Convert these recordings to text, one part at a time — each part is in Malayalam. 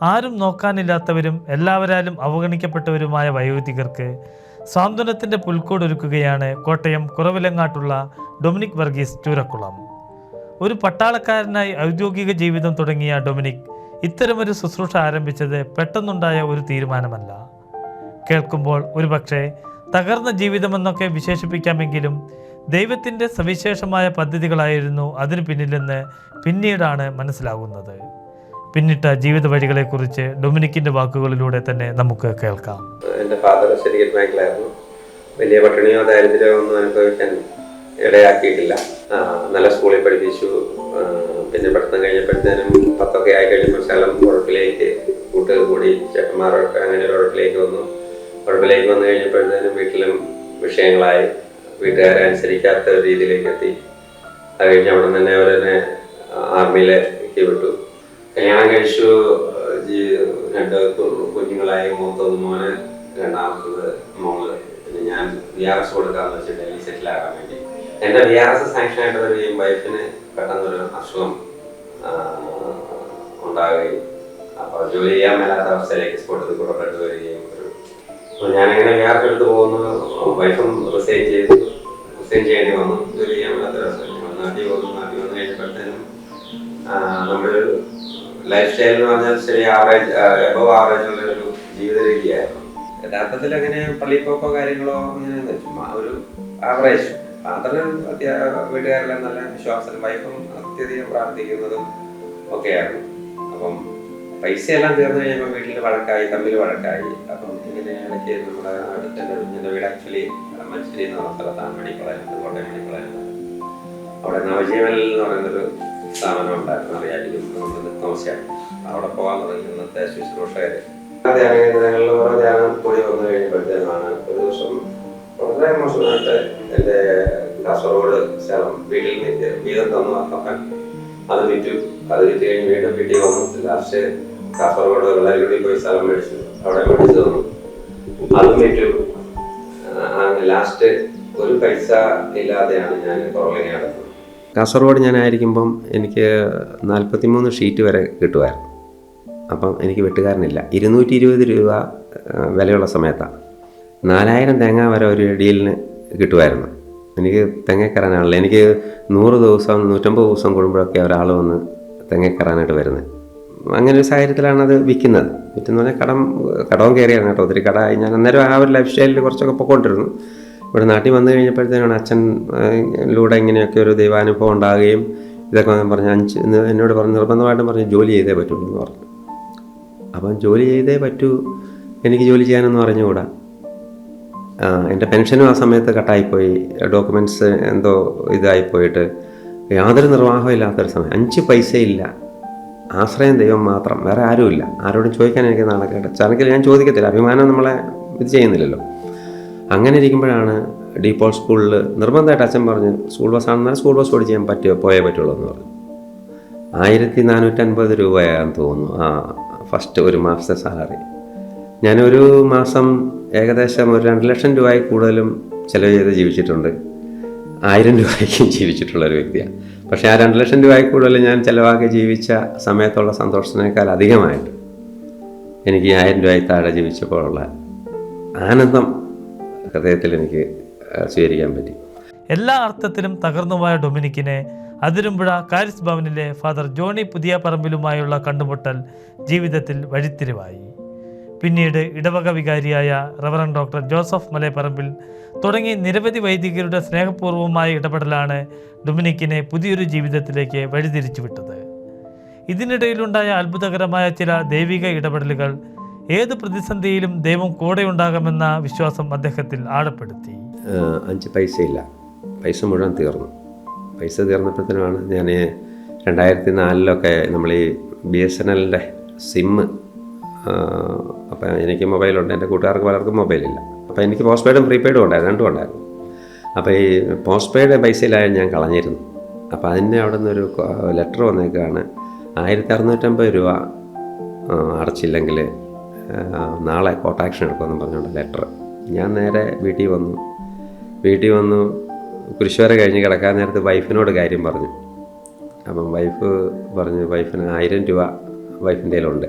ആരും നോക്കാനില്ലാത്തവരും എല്ലാവരാലും അവഗണിക്കപ്പെട്ടവരുമായ വയോധികർക്ക് സാന്ത്വനത്തിൻ്റെ പുൽക്കൂടൊരുക്കുകയാണ് കോട്ടയം കുറവിലങ്ങാട്ടുള്ള ഡൊമിനിക് വർഗീസ് ചൂരക്കുളം. ഒരു പട്ടാളക്കാരനായി ഔദ്യോഗിക ജീവിതം തുടങ്ങിയ ഡൊമിനിക് ഇത്തരമൊരു ശുശ്രൂഷ ആരംഭിച്ചത് പെട്ടെന്നുണ്ടായ ഒരു തീരുമാനമല്ല. കേൾക്കുമ്പോൾ ഒരുപക്ഷെ തകർന്ന ജീവിതമെന്നൊക്കെ വിശേഷിപ്പിക്കാമെങ്കിലും ദൈവത്തിൻ്റെ സവിശേഷമായ പദ്ധതികളായിരുന്നു അതിനു പിന്നിലെന്ന് പിന്നീടാണ് മനസ്സിലാകുന്നത്. പിന്നിട്ട ജീവിത വഴികളെക്കുറിച്ച് ഡൊമിനിക്കിൻ്റെ വാക്കുകളിലൂടെ തന്നെ നമുക്ക് കേൾക്കാം. എൻ്റെ ഫാദർ ശരിക്കും ബാങ്കിലായിരുന്നു. വലിയ പട്ടിണിയോ ദാരിദ്ര്യമോ ഒന്നും അനുഭവിക്കാൻ ഇടയാക്കിയിട്ടില്ല. നല്ല സ്കൂളിൽ പഠിപ്പിച്ചു. പിന്നെ പഠിത്തം കഴിഞ്ഞപ്പോഴത്തേനും 10 ആയി കഴിഞ്ഞപ്പോൾ ശകലം ഉഴപ്പിലേക്ക് കൂടി ചേട്ടന്മാരൊക്കെ അങ്ങനെ ഒരു ഉഴപ്പിലേക്ക് വന്നു. ഉഴപ്പിലേക്ക് വന്നു കഴിഞ്ഞപ്പോഴത്തേനും വീട്ടിലും വിഷയങ്ങളായി, വീട്ടുകാരെ അനുസരിക്കാത്ത ഒരു രീതിയിലേക്ക് എത്തി. അത് കഴിഞ്ഞ് അവിടെ നിന്ന് തന്നെ അവരെന്നെ ആർമിയിലേക്ക് വിട്ടു. കല്യാണം കഴിച്ചു. 2 കുഞ്ഞുങ്ങളായി. മൂത്തത് മോന്, രണ്ടാമത്തത് മോള്. പിന്നെ ഞാൻ VRS കൊടുക്കാമെന്ന് വെച്ചിട്ട് ഡൽഹി സെറ്റിൽ ആകാൻ വേണ്ടി. എൻ്റെ VRS സാങ്ഷൻ ആയിട്ട് വരികയും വൈഫിന് പെട്ടെന്നൊരു അസുഖം ഉണ്ടാവുകയും അപ്പോൾ ജോലി ചെയ്യാൻ മേലാത്ത അവസ്ഥയിലേക്ക് സ്പോട്ടിൽ പുറപ്പെട്ടു വരികയും അപ്പോൾ ഞാനങ്ങനെ VRS എടുത്ത് പോകുന്നു. വൈഫും റിസൈൻ ചെയ്യേണ്ടി വന്നു. ജോലി ചെയ്യാൻ മേലാത്തൊരവസ്ഥ. നാട്ടിൽ വന്നു കഴിഞ്ഞപ്പോഴത്തേനും നമ്മുടെ ലൈഫ് സ്റ്റൈൽ എന്ന് പറഞ്ഞാൽ ശരി എബവ് ആവറേജ് ഉള്ളൊരു ജീവിത രീതിയായിരുന്നു. യഥാർത്ഥത്തിൽ അങ്ങനെ പള്ളിപ്പോക്കോ കാര്യങ്ങളോ അങ്ങനെ ചുമ്മാ ഒരു ആവറേജ്. ഫാദറും വീട്ടുകാരെല്ലാം നല്ല വിശ്വാസം, വൈഫും അത്യധികം പ്രാർത്ഥിക്കുന്നതും ഒക്കെയായിരുന്നു. അപ്പം പൈസയെല്ലാം തീർന്നു കഴിയുമ്പോൾ വീട്ടിൽ വഴക്കായി, തമ്മിൽ വഴക്കായി. അപ്പം ഇങ്ങനെ ഇടയ്ക്ക് നമ്മുടെ അടുത്തന്നെ എൻ്റെ വീട് ആക്ച്വലി മഞ്ചേരി എന്ന് പറഞ്ഞ സ്ഥലത്താണ്. മെഡിക്കലായിരുന്നു, കോട്ടയം മെഡിക്കലായിരുന്നു. അവിടെ നവജീവനിൽ എന്ന് പറയുന്നൊരു സ്ഥാപനം ഉണ്ടായിരുന്നു, അറിയാമെങ്കിലും താമസിയായിരുന്നു. അവിടെ പോകാൻ തുടങ്ങി ഇന്നത്തെ ശുശ്രൂഷകര് ധ്യാനകേന്ദ്രങ്ങളിൽ ഓരോ ധ്യാനം കൂടി വന്നു കഴിഞ്ഞപ്പോഴത്തേനാണ് ഒരു ദിവസം വളരെ മോശമായിട്ട് എൻ്റെ കാസർഗോഡ് സ്ഥലം വീട്ടിൽ നിന്ന് വീതം തന്നു അപ്പൻ. അത് വിറ്റ് കഴിഞ്ഞ് വീണ്ടും വീട്ടിൽ വന്നു. ലാസ്റ്റ് കാസർഗോഡ് വെള്ളാരിക്കുടി പോയി സ്ഥലം മേടിച്ചു. അവിടെ മേടിച്ചു തന്നു, അതും വിറ്റു. ലാസ്റ്റ് ഒരു പൈസ ഇല്ലാതെയാണ് ഞാൻ പുറകിലേക്ക് നടന്നത്. കാസർഗോഡ് ഞാനായിരിക്കുമ്പം എനിക്ക് 43 ഷീറ്റ് വരെ കിട്ടുമായിരുന്നു. അപ്പം എനിക്ക് വെട്ടുകാരനില്ല. 220 രൂപ വിലയുള്ള സമയത്താണ്. 4000 തേങ്ങ വരെ ഒരു ഡീലിന് കിട്ടുമായിരുന്നു. എനിക്ക് തെങ്ങ കയറാനാണല്ലോ. എനിക്ക് 100 ദിവസം 150 ദിവസം കൂടുമ്പോഴൊക്കെ ഒരാൾ വന്ന് തെങ്ങ കയറാനായിട്ട് വരുന്നത്. അങ്ങനെ ഒരു സാഹചര്യത്തിലാണ് അത് വിൽക്കുന്നത്. വിറ്റെന്ന് പറഞ്ഞാൽ കടവും കയറിയാണ് കേട്ടോ. ഒത്തിരി കടമായി. ഞാൻ അന്നേരം ആ ഒരു ലൈഫ് സ്റ്റൈലിൽ കുറച്ചൊക്കെ പൊയ്ക്കൊണ്ടിരുന്നു. ഇവിടെ നാട്ടിൽ വന്നു കഴിഞ്ഞപ്പോഴത്തേനാണ് അച്ഛനിലൂടെ ഇങ്ങനെയൊക്കെ ഒരു ദൈവാനുഭവം ഉണ്ടാകുകയും ഇതൊക്കെ പറഞ്ഞ് എന്നോട് പറഞ്ഞ് നിർബന്ധമായിട്ടും പറഞ്ഞ് ജോലി ചെയ്തേ പറ്റുള്ളൂ എന്ന് പറഞ്ഞു. അപ്പം ജോലി ചെയ്തേ പറ്റൂ, എനിക്ക് ജോലി ചെയ്യാനെന്ന് പറഞ്ഞുകൂടാ. എൻ്റെ പെൻഷനും ആ സമയത്ത് കട്ടായിപ്പോയി. ഡോക്യുമെൻറ്റ്സ് എന്തോ ഇതായിപ്പോയിട്ട് യാതൊരു നിർവാഹവും ഇല്ലാത്തൊരു സമയം. 5 പൈസയില്ല. ആശ്രയം ദൈവം മാത്രം, വേറെ ആരുമില്ല. ആരോടും ചോദിക്കാൻ എനിക്ക് നാണക്കേട്. ചാനക്കിൽ ഞാൻ ചോദിക്കത്തില്ല, അഭിമാനം നമ്മളെ ഇത് ചെയ്യുന്നില്ലല്ലോ. അങ്ങനെ ഇരിക്കുമ്പോഴാണ് ഡീപോൾ സ്കൂളിൽ നിർബന്ധമായിട്ട് അച്ഛൻ പറഞ്ഞ് സ്കൂൾ ബസ്സാണെന്നാൽ സ്കൂൾ ബസ് ഓടിച്ച് ചെയ്യാൻ പോയേ പറ്റുള്ളൂ എന്ന് പറഞ്ഞു. 1450 രൂപയാണെന്ന് തോന്നുന്നു ആ ഫസ്റ്റ് ഒരു മാസത്തെ സാലറി. ഞാനൊരു മാസം ഏകദേശം ഒരു 2 ലക്ഷം രൂപയിൽ കൂടുതലും ചിലവ് ചെയ്ത് ജീവിച്ചിട്ടുണ്ട്. 1000 രൂപയ്ക്കും ജീവിച്ചിട്ടുള്ളൊരു വ്യക്തിയാണ്. പക്ഷേ ആ 2 ലക്ഷം രൂപയിൽ കൂടുതൽ ഞാൻ ചിലവാക്കി ജീവിച്ച സമയത്തുള്ള സന്തോഷത്തിനേക്കാൾ അധികമായിട്ട് എനിക്ക് 1000 രൂപയിൽ താഴെ ജീവിച്ചപ്പോഴുള്ള ആനന്ദം ഹൃദയത്തിൽ എനിക്ക് സ്വീകരിക്കാൻ പറ്റി. എല്ലാ അർത്ഥത്തിലും തകർന്നുപോയ ഡൊമിനിക്കിനെ അതിരുമ്പുഴ കാരിസ് ഭവനിലെ ഫാദർ ജോണി പുതിയ പറമ്പിലുമായുള്ള കണ്ടുമുട്ടൽ ജീവിതത്തിൽ വഴിത്തിരിവായി. പിന്നീട് ഇടവക വികാരിയായ റവറൻ ഡോക്ടർ ജോസഫ് മലയപ്പറമ്പിൽ തുടങ്ങി നിരവധി വൈദികരുടെ സ്നേഹപൂർവമായ ഇടപെടലാണ് ഡൊമിനിക്കിനെ പുതിയൊരു ജീവിതത്തിലേക്ക് വഴിതിരിച്ചു വിട്ടത്. ഇതിനിടയിലുണ്ടായ അത്ഭുതകരമായ ചില ദൈവിക ഇടപെടലുകൾ ഏത് പ്രതിസന്ധിയിലും ദൈവം കൂടെയുണ്ടാകുമെന്ന വിശ്വാസം അദ്ദേഹത്തിൽ ആഴപ്പെടുത്തി. 5 പൈസയില്ല. പൈസ മുഴുവൻ തീർന്നു. പൈസ തീർന്നപ്പോഴത്തേനാണ് ഞാൻ 2004 നമ്മൾ ഈ BSNLൻ്റെ സിമ്മ്, അപ്പം എനിക്ക് മൊബൈലുണ്ട്, എൻ്റെ കൂട്ടുകാർക്ക് പലർക്കും മൊബൈലില്ല. അപ്പോൾ എനിക്ക് പോസ്റ്റ് പെയ്ഡും പ്രീപെയ്ഡും ഉണ്ടായിരുന്നു, രണ്ടും ഉണ്ടായിരുന്നു. അപ്പോൾ ഈ പോസ്റ്റ് പെയ്ഡ് പൈസയിലായാലും ഞാൻ കളഞ്ഞിരുന്നു. അപ്പോൾ അതിൻ്റെ അവിടെ നിന്നൊരു ലെറ്റർ വന്നേക്കാണ്, 1650 രൂപ അടച്ചില്ലെങ്കിൽ നാളെ കോർട്ട് ആക്ഷൻ എടുക്കുമെന്ന് പറഞ്ഞുകൊണ്ട് ലെറ്റർ. ഞാൻ നേരെ വീട്ടിൽ വന്നു കുരിശുവര കഴിഞ്ഞ് കിടക്കാൻ നേരത്ത് വൈഫിനോട് കാര്യം പറഞ്ഞു. അപ്പം വൈഫ് പറഞ്ഞു വൈഫിന് 1000 രൂപ വൈഫിൻ്റെ കയ്യിലുണ്ട്.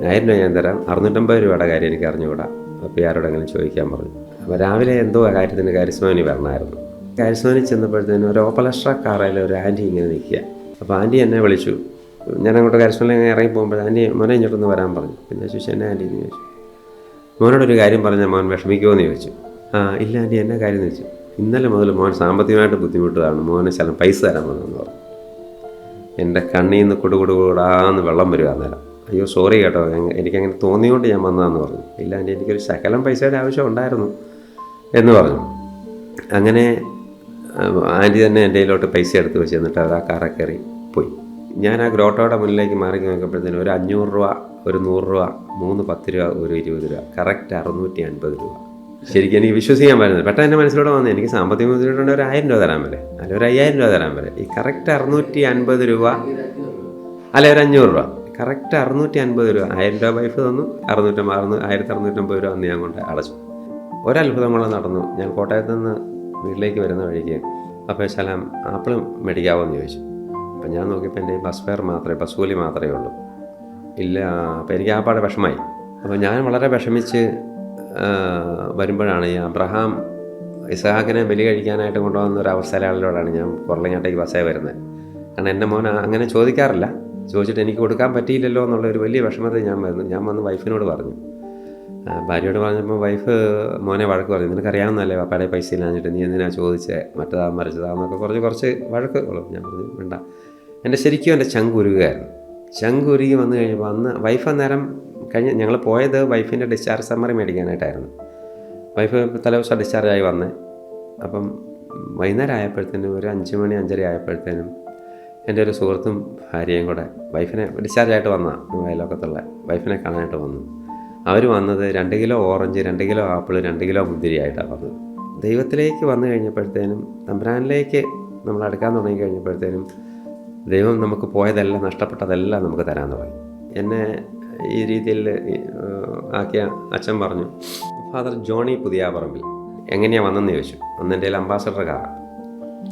1000 രൂപ ഞാൻ തരാം, 650 രൂപയുടെ കാര്യം എനിക്ക് അറിഞ്ഞുകൂടാ, അപ്പോൾ ആരോടെങ്കിലും ചോദിക്കാൻ പറഞ്ഞു. അപ്പോൾ രാവിലെ എന്തോ കാര്യത്തിന് കരിസ്മോനി വരണമായിരുന്നു. കരിസ്മോനി ചെന്നപ്പോഴത്തേനും ഒരു ഓപ്പലസ്ട്ര കാറയിൽ ഒരു ആൻറ്റി ഇങ്ങനെ നിൽക്കുക. അപ്പോൾ ആൻറ്റി എന്നെ വിളിച്ചു. ഞാൻ അങ്ങോട്ട് കരിസ്മോനിൽ ഇറങ്ങി പോകുമ്പോൾ ആൻറ്റി മോനെ ഇങ്ങോട്ടൊന്ന് വരാൻ പറഞ്ഞു. പിന്നെ ഞാൻ ചോദിച്ചു എന്നെ ആൻറ്റി എന്ന് ചോദിച്ചു. മോനോടൊരു കാര്യം പറഞ്ഞാൽ മോൻ വിഷമിക്കുമോ എന്ന് ചോദിച്ചു. ഇല്ല ആൻറ്റി എന്നാ കാര്യം എന്ന് ചോദിച്ചു. ഇന്നലെ മുതൽ മോൻ സാമ്പത്തികമായിട്ട് ബുദ്ധിമുട്ടുകയാണ്, മോന് ചില പൈസ തരാൻ വന്നതെന്ന് പറഞ്ഞു. എൻ്റെ കണ്ണിൽ നിന്ന് കുടുകൂടാന്ന് വെള്ളം വരിക അന്നേരം. അയ്യോ സോറി കേട്ടോ, എനിക്കങ്ങനെ തോന്നിയോണ്ട് ഞാൻ വന്നതെന്ന് പറഞ്ഞു. ഇല്ല ആൻറ്റി എനിക്കൊരു ശകലം പൈസയുടെ ആവശ്യം ഉണ്ടായിരുന്നു എന്ന് പറഞ്ഞു. അങ്ങനെ ആൻറ്റി തന്നെ എൻ്റെ കയ്യിലോട്ട് പൈസ എടുത്ത് വെച്ച് എന്നിട്ട് അവർ ആ കാറിൽ കയറി പോയി. ഞാൻ ആ ഗ്രോട്ടോയുടെ മുന്നിലേക്ക് മാറി നോക്കിയപ്പോഴത്തേനും ഒരു 500 രൂപ, ഒരു 100 രൂപ, 3 10 രൂപ, ഒരു 20 രൂപ, കറക്റ്റ് 650 രൂപ. ശരിക്കും എനിക്ക് വിശ്വസിക്കാൻ പറ്റുന്നത്. പെട്ടെന്ന് എൻ്റെ മനസ്സിലൂടെ വന്നത് എനിക്ക് സാമ്പത്തിക ബുദ്ധിമുട്ടുണ്ട്, ഒരു 1000 രൂപ തരാൻ വരെ, അല്ല ഒരു 5000 രൂപ തരാൻ വരെ. ഈ കറക്റ്റ് 650 രൂപ, അല്ല ഒരു 500 രൂപ, കറക്റ്റ് 650 രൂപ. 1000 രൂപ വൈഫ് തന്നു, 1650 രൂപ അന്ന് ഞാൻ കൊണ്ട് അടച്ചു. ഒരത്ഭുതം കൊണ്ട് നടന്നു. ഞാൻ കോട്ടയത്ത് നിന്ന് വീട്ടിലേക്ക് വരുന്ന വഴിക്ക് അപ്പോൾ ശലം ആപ്പിൾ മേടിക്കാവോ എന്ന് ചോദിച്ചു. അപ്പം ഞാൻ നോക്കിയപ്പോൾ എൻ്റെ ബസ് ഫെയർ മാത്രമേ, ബസ് കൂലി മാത്രമേ ഉള്ളൂ. ഇല്ല. അപ്പോൾ എനിക്ക് ആ പാടെ വിഷമായി. അപ്പോൾ ഞാൻ വളരെ വിഷമിച്ച് വരുമ്പോഴാണ് ഈ അബ്രഹാം ഇസഹാക്കിനെ ബലി കഴിക്കാനായിട്ട് കൊണ്ടുവന്ന ഒരു അവസരങ്ങളിലൂടെയാണ് ഞാൻ കുറലങ്ങാട്ടേക്ക് ബസ്സേ വരുന്നത്. കാരണം എൻ്റെ മോൻ അങ്ങനെ ചോദിക്കാറില്ല. ചോദിച്ചിട്ട് എനിക്ക് കൊടുക്കാൻ പറ്റിയില്ലല്ലോ എന്നുള്ളൊരു വലിയ വിഷമത്തിൽ ഞാൻ വന്ന് വൈഫിനോട് പറഞ്ഞു. ഭാര്യയോട് പറഞ്ഞപ്പോൾ വൈഫ് മോനെ വഴക്ക് പറഞ്ഞു. നിനക്കറിയാവുന്നതല്ലേ പപ്പാടെ പൈസ ഇല്ലാഞ്ഞിട്ട് നീ എന്തിനാ ചോദിച്ചേ, മറ്റേതാ മറിച്ചതാന്നൊക്കെ കുറച്ച് വഴക്ക് ഉള്ളൂ. ഞാൻ പറഞ്ഞു വേണ്ട. ശരിക്കും എൻ്റെ ചങ്കുരുകയായിരുന്നു. ചങ്കുരുകി വന്നു കഴിഞ്ഞപ്പോൾ അന്ന് വൈഫ് അന്നേരം ഞങ്ങൾ പോയത് വൈഫിൻ്റെ ഡിസ്ചാർജ് സമ്മറി മേടിക്കാനായിട്ടായിരുന്നു. വൈഫ് തലേദിവസം ഡിസ്ചാർജായി വന്നേ. അപ്പം വൈകുന്നേരം ആയപ്പോഴത്തേനും ഒരു 5 മണി 5:30 ആയപ്പോഴത്തേനും എൻ്റെ ഒരു സുഹൃത്തും ഭാര്യയും കൂടെ വൈഫിനെ ഡിസ്ചാർജായിട്ട് വന്നതാണ്, അയൽവക്കത്തുള്ള വൈഫിനെ കാണാനായിട്ട് വന്നു. അവർ വന്നത് 2 kilo orange, 2 kilo apple, 2 kilo മുന്തിരിയായിട്ടാണ് വന്നത്. ദൈവത്തിലേക്ക് വന്നു കഴിഞ്ഞപ്പോഴത്തേനും, തമ്പുരാനിലേക്ക് നമ്മൾ അടുക്കാൻ തുടങ്ങി കഴിഞ്ഞപ്പോഴത്തേനും ദൈവം നമുക്ക് പോയതെല്ലാം, നഷ്ടപ്പെട്ടതെല്ലാം നമുക്ക് തരാൻ തുടങ്ങി. എന്നെ ഈ രീതിയിൽ ആക്കിയ അച്ഛൻ പറഞ്ഞു, ഫാദർ ജോണി പുതിയാപറമ്പിൽ എങ്ങനെയാണ് വന്നെന്ന് ചോദിച്ചു. അന്ന് എൻ്റെ കയ്യിൽ അംബാസഡർ കാറാണ്.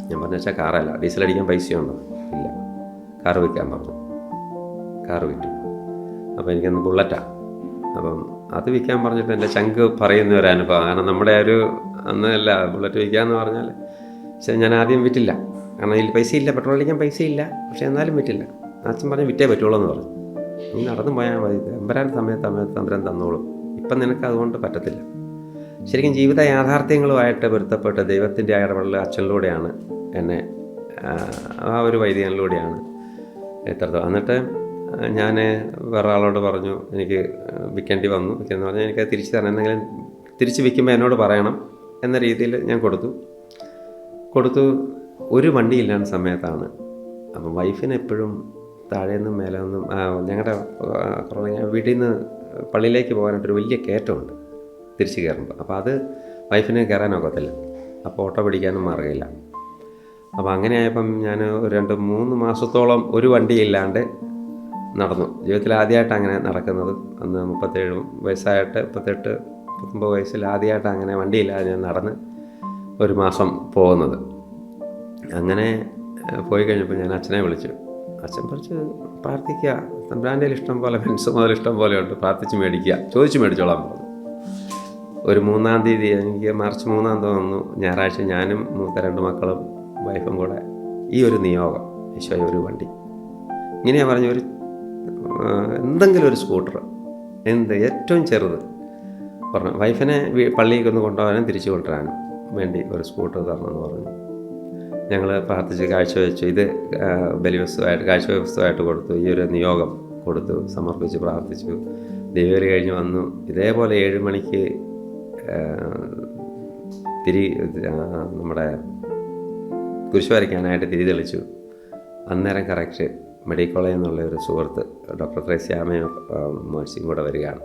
ഞാൻ പറഞ്ഞു വെച്ചാൽ കാറല്ല, ഡീസൽ അടിക്കാൻ പൈസയുണ്ടോ? ഇല്ല. കാറ് വിൽക്കാൻ പറഞ്ഞു. കാറ് വിറ്റു. അപ്പോൾ എനിക്കന്ന് ബുള്ളറ്റാണ്. അപ്പം അത് വിൽക്കാൻ പറഞ്ഞിട്ട് എൻ്റെ ചങ്ക് പറയുന്ന ഒരു അനുഭവം. കാരണം നമ്മുടെ അന്ന് അല്ല ബുള്ളറ്റ് വിൽക്കാമെന്ന് പറഞ്ഞാൽ, പക്ഷേ ഞാൻ ആദ്യം വിറ്റില്ല. കാരണം ഇതിൽ പൈസ ഇല്ല, പെട്രോൾ അടിക്കാൻ പൈസ ഇല്ല. പക്ഷേ എന്നാലും വിറ്റില്ല. അച്ഛൻ പറഞ്ഞ് വിറ്റേ പറ്റുള്ളൂ എന്ന് പറഞ്ഞു. നീ നടന്നു പോയാൽ മതി, എമ്പരാൻ സമയത്ത് തമ്പുരാൻ തന്നോളും, ഇപ്പം നിനക്ക് അതുകൊണ്ട് പറ്റത്തില്ല. ശരിക്കും ജീവിത യാഥാർത്ഥ്യങ്ങളുമായിട്ട് പൊരുത്തപ്പെട്ട് ദൈവത്തിൻ്റെ ഇടപെടൽ അച്ഛനിലൂടെയാണ് എന്നെ, ആ ഒരു വൈദികനിലൂടെയാണ് എത്രത്തോളം. എന്നിട്ട് ഞാൻ വേറെ ആളോട് പറഞ്ഞു എനിക്ക് വിൽക്കേണ്ടി വന്നു. വിൽക്കെന്ന് പറഞ്ഞാൽ എനിക്കത് തിരിച്ച് തരണം, എന്തെങ്കിലും തിരിച്ച് വിൽക്കുമ്പോൾ എന്നോട് പറയണം എന്ന രീതിയിൽ ഞാൻ കൊടുത്തു. ഒരു വണ്ടിയില്ലാത്ത സമയത്താണ്. അപ്പം വൈഫിന് എപ്പോഴും താഴെ നിന്നും മേലെ നിന്നും ഞങ്ങളുടെ വീട്ടിൽ നിന്ന് പള്ളിയിലേക്ക് പോകാനായിട്ടൊരു വലിയ കയറ്റമുണ്ട് തിരിച്ച് കയറുമ്പോൾ. അപ്പോൾ അത് വൈഫിന് കയറാനൊക്കത്തില്ല. അപ്പോൾ ഓട്ടോ പിടിക്കാനും മാർഗ്ഗമില്ല. അപ്പോൾ അങ്ങനെ ആയപ്പം ഞാൻ 2-3 മാസത്തോളം ഒരു വണ്ടിയില്ലാണ്ട് നടന്നു. ജീവിതത്തിൽ ആദ്യമായിട്ട് അങ്ങനെ നടക്കുന്നത്. അന്ന് 37 വയസ്സായിട്ട് 38-39 വയസ്സിൽ ആദ്യമായിട്ട് അങ്ങനെ വണ്ടിയില്ലാതെ ഞാൻ നടന്ന് ഒരു മാസം പോകുന്നത്. അങ്ങനെ പോയി കഴിഞ്ഞപ്പോൾ ഞാൻ അച്ഛനെ വിളിച്ചു. അച്ഛൻ കുറച്ച് പ്രാർത്ഥിക്കുക, തമ്പുരാൻ്റെ ഇഷ്ടം പോലെ, ഫ്രണ്ട്സ് മുതൽ ഇഷ്ടം പോലെ ഉണ്ട്, പ്രാർത്ഥിച്ച് മേടിക്കുക, ചോദിച്ച് മേടിച്ചോളാൻ പറഞ്ഞു. ഒരു 3-ാം തീയതി, എനിക്ക് മാർച്ച് 3-ാം തോന്നുന്നു, ഞായറാഴ്ച ഞാനും മൂത്ത 2 മക്കളും വൈഫും കൂടെ ഈ ഒരു നിയോഗം, ഈശോയെ ഒരു വണ്ടി, ഇങ്ങനെയാണ് പറഞ്ഞു, എന്തെങ്കിലും ഒരു സ്കൂട്ടർ, ഏറ്റവും ചെറുത് പറഞ്ഞു. വൈഫിനെ പള്ളിയിലേക്ക് ഒന്ന് കൊണ്ടുപോകാനും തിരിച്ചു കൊണ്ടുവരാനും വേണ്ടി ഒരു സ്കൂട്ടർ തരണമെന്ന് പറഞ്ഞു. ഞങ്ങൾ പ്രാർത്ഥിച്ച് കാഴ്ചവെച്ചു. ഇത് കാഴ്ചവസ്തുവായിട്ട് കൊടുത്തു. ഈ ഒരു നിയോഗം കൊടുത്തു, സമർപ്പിച്ച് പ്രാർത്ഥിച്ചു. ദൈവബലി കഴിഞ്ഞ് വന്നു. ഇതേപോലെ 7 മണിക്ക് നമ്മുടെ കുരിശ് വരയ്ക്കാനായിട്ട് തിരി തെളിച്ചു. അന്നേരം കറക്റ്റ് മെഡിക്കൽ കോളേജിൽ നിന്നുള്ള ഒരു സുഹൃത്ത് ഡോക്ടർ ത്രേസ്യാമയോ മോൻസിയും കൂടെ വരികയാണ്.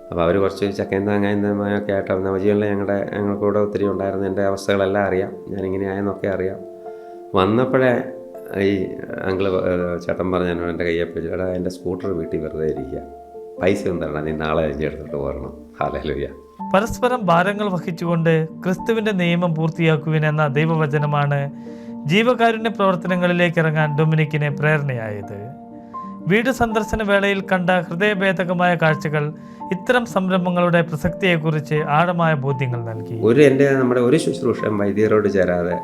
അപ്പോൾ അവർ കുറച്ച് ചക്കയും താങ്ങായ്മയൊക്കെ ആയിട്ട് നവജീവനിൽ ഞങ്ങൾക്കൂടെ ഒത്തിരി ഉണ്ടായിരുന്ന എൻ്റെ അവസ്ഥകളെല്ലാം അറിയാം, ഞാനിങ്ങനെയായെന്നൊക്കെ അറിയാം. വന്നപ്പോഴേ ഈ ചേട്ടൻ പറഞ്ഞു എൻ്റെ കയ്യെപ്പിടിച്ചു, എടാ എൻ്റെ സ്കൂട്ടർ വീട്ടിൽ വെറുതെ ഇരിക്കുക, പൈസ ഒന്നും തരണം, നീ നാളെ എടുത്തിട്ട് പോരണം. ഹല്ലേലൂയ. പരസ്പരം ഭാരങ്ങൾ വഹിച്ചുകൊണ്ട് ക്രിസ്തുവിൻ്റെ നിയമം പൂർത്തിയാക്കുവിൻ എന്ന ദൈവവചനമാണ് ജീവകാരുണ്യ പ്രവർത്തനങ്ങളിലേക്ക് ഇറങ്ങാൻ ഡൊമിനിക്കിന് പ്രേരണയായത്. വീട് സന്ദർശന വേളയിൽ കണ്ട ഹൃദയഭേദകമായ കാഴ്ചകൾ ഇത്തരം സംരംഭങ്ങളുടെ പ്രസക്തിയെക്കുറിച്ച് ആഴമായ ബോധ്യങ്ങൾ നൽകി. നമ്മുടെ ഒരു ശുശ്രൂഷയും വൈദ്യരോട് ചേരാതെ,